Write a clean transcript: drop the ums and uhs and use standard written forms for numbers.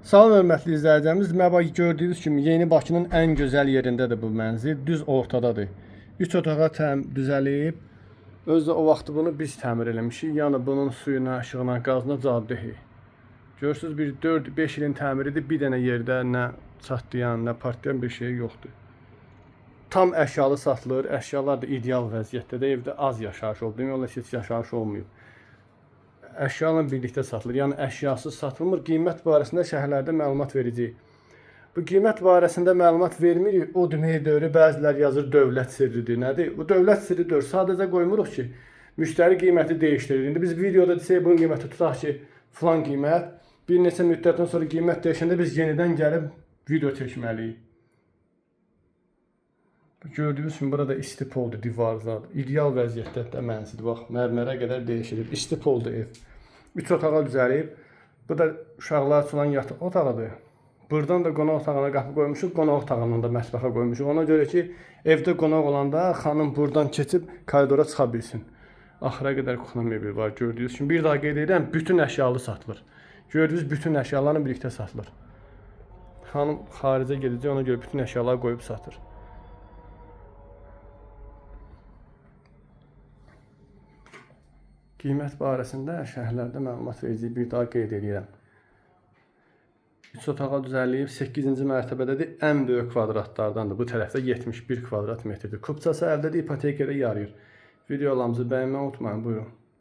Salam hörmətli izləyicilərimiz, gördüyünüz kimi Yeni Bakının ən gözəl yerindədir bu mənzil, düz ortadadır. 3 otağa düzəlib, özü o vaxtı bunu biz təmir eləmişik. Yəni bunun suyuna, işığına, qazına caddihi. Görürsünüz, bir 4-5 ilin təmiridir, bir dənə yerdə nə çatlayan, nə partlayan bir şey yoxdur. Tam əşyalı satılır, əşyalar da ideal vəziyyətdədir, evdə az yaşayış oldu, demək olar ki, heç yaşayış olmayıb. Əşya ilə birlikdə satılır. Yəni əşyasız satılmır. Qiymət barəsində şərhlərdə məlumat verəcəyik. Bu qiymət barəsində məlumat vermirik. O demək deyir, bəzilər yazır dövlət sirridir. Nədir? Bu dövlət sirridir. Sadəcə qoymuruq ki, müştəri qiyməti dəyişdirir. İndi biz videoda desək bunun qiyməti tutaq ki, filan qiymət, bir neçə müddətdən sonra qiymət dəyişəndə biz yenidən gəlib video çəkməliyik. Gördüyünüz kimi burada isti poldur, divarlar. İdeal vəziyyətdə mənzil. Bax, mərmərə qədər dəyişilib. İsti poldur ev. 3 otağa düzəlib. Bu da uşaqlar üçün yataq otağıdır. Buradan da qonaq otağına qapı qoymuşuq. Qonaq otağından da mətbəxə qoymuşuq. Ona görə ki, evdə qonaq olanda xanım buradan keçib koridora çıxa bilsin. Axıra qədər kuxna mebel var. Gördüyünüz kimi. Bir daha qeyd edirəm, bütün əşyalı satılır. Gördüyünüz bütün əşyalarla birlikdə satılır. Xanım xaricə gedəcək, ona görə bütün əşyaları qoyub satır. Qiymət barəsində şərhlərdə məlumat verəcəyik, bir daha qeyd edirəm. 3 otağa düzəlib 8-ci mərtəbədədir, ən böyük kvadratlardandır. Bu tərəfdə 71 kvadrat metrdir. Kupçası əldə ipoteka ilə yarayır. Videolarımızı bəyənməyi unutmayın, buyurun.